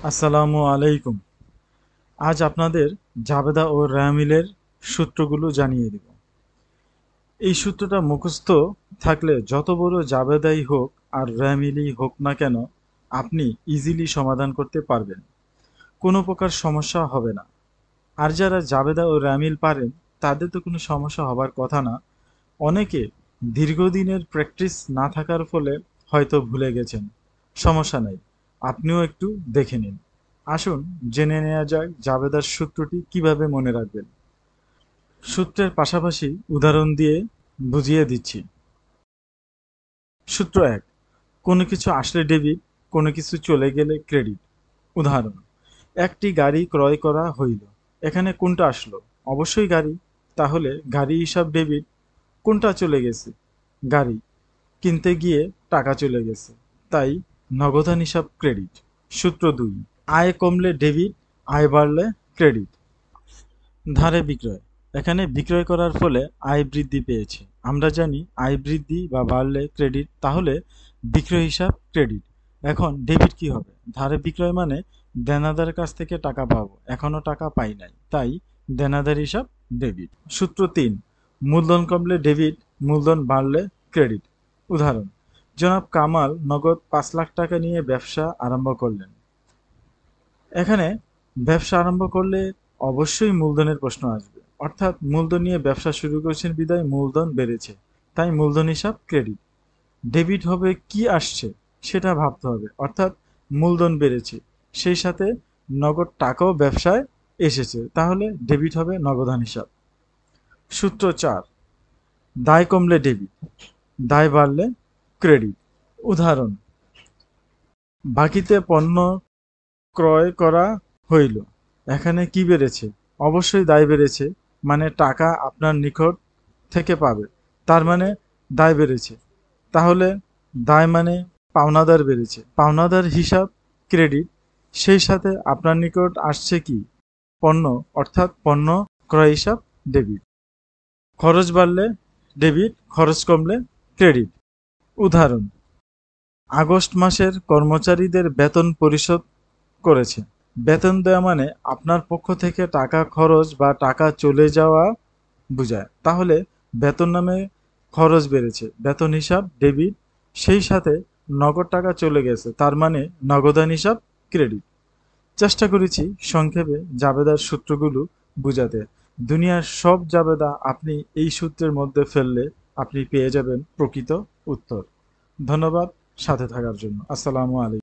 আসসালামু আলাইকুম। আজ আপনাদের জাবেদা ও রামিলের সূত্রগুলো জানিয়ে দেব। এই সূত্রটা মুখস্থ থাকলে যত বড় জাবেদাই হোক আর রামিলই হোক না কেন, আপনি ইজিলি সমাধান করতে পারবেন। কোনো প্রকার সমস্যা হবে না। আর যারা জাবেদা ও রামিল পারেন, তাদের তো কোনো সমস্যা হবার কথা না। অনেকে দীর্ঘদিনের প্র্যাকটিস না থাকার ফলে হয়তো ভুলে গেছেন। সমস্যা নেই, আপনিও একটু দেখে নিন। আসুন জেনে নেওয়া যাক জাবেদার সূত্রটি কিভাবে মনে রাখবেন। সূত্রের পাশাপাশি উদাহরণ দিয়ে বুঝিয়ে দিচ্ছি। সূত্র ১, কোনো কিছু আসলে ডেবিট, কোনো কিছু চলে গেলে ক্রেডিট। উদাহরণ: একটি গাড়ি ক্রয় করা হইল। এখানে কোনটা আসলো? অবশ্যই গাড়ি। তাহলে গাড়ি হিসাব ডেবিট। কোনটা চলে গেছে? গাড়ি। কিনতে গিয়ে টাকা চলে গেছে, তাই নগদান হিসাব ক্রেডিট। সূত্র ২, আয় কমলে ডেবিট, আয় বাড়লে ক্রেডিট। ধারে বিক্রয়। এখানে বিক্রয় করার ফলে আয় বৃদ্ধি পেয়েছে। আমরা জানি আয় বৃদ্ধি বা বাড়লে ক্রেডিট, তাহলে বিক্রয় হিসাব ক্রেডিট। এখন ডেবিট কি হবে? ধারে বিক্রয় মানে দেনাদারের কাছ থেকে টাকা পাবো, এখনো টাকা পাই নাই, তাই দেনাদার হিসাব ডেবিট। সূত্র ৩, মূলধন কমলে ডেবিট, মূলধন বাড়লে ক্রেডিট। উদাহরণ: জনাব কামাল নগদ ৫ লাখ টাকা নিয়ে ব্যবসা আরম্ভ করলেন। এখানে ব্যবসা আরম্ভ করলে অবশ্যই মূলধনের প্রশ্ন আসবে, অর্থাৎ মূলধন নিয়ে ব্যবসা শুরু করেছেন বিধায় মূলধন বেড়েছে, তাই মূলধন হিসাব ক্রেডিট। ডেবিট হবে কি আসছে সেটা ভাবতে হবে, অর্থাৎ মূলধন বেড়েছে, সেই সাথে নগদ টাকাও ব্যবসায় এসেছে, তাহলে ডেবিট হবে নগদান হিসাব। সূত্র ৪, দায় কমলে ডেবিট, দায় বাড়লে ক্রেডিট। উদাহরণ: বাকিতে পণ্য ক্রয় করা হইল। এখানে কি বেড়েছে? অবশ্যই দায় বেড়েছে, মানে টাকা আপনার নিকট থেকে পাবে, তার মানে দায় বেড়েছে। তাহলে দায় মানে পাওনাদার বেড়েছে, পাওনাদার হিসাব ক্রেডিট। সেই সাথে আপনার নিকট আসছে কি? পণ্য, অর্থাৎ পণ্য ক্রয় হিসাব ডেবিট। খরচ বাড়লে ডেবিট, খরচ কমলে ক্রেডিট। উদাহরণ: আগস্ট মাসের কর্মচারীদের বেতন পরিশোধ করেছে। বেতন দেওয়া মানে আপনার পক্ষ থেকে টাকা খরচ বা টাকা চলে যাওয়া বোঝায়, তাহলে বেতন নামে খরচ বেড়েছে, বেতন হিসাব ডেবিট। সেই সাথে নগদ টাকা চলে গেছে, তার মানে নগদান হিসাব ক্রেডিট। চেষ্টা করেছি সংক্ষেপে জাবেদার সূত্রগুলো বুঝাতে। দুনিয়ার সব জাবেদা আপনি এই সূত্রের মধ্যে ফেললে আপনি পেয়ে যাবেন প্রকৃত উত্তর। ধন্যবাদ সাথে থাকার জন্য। আসসালামু আলাইকুম।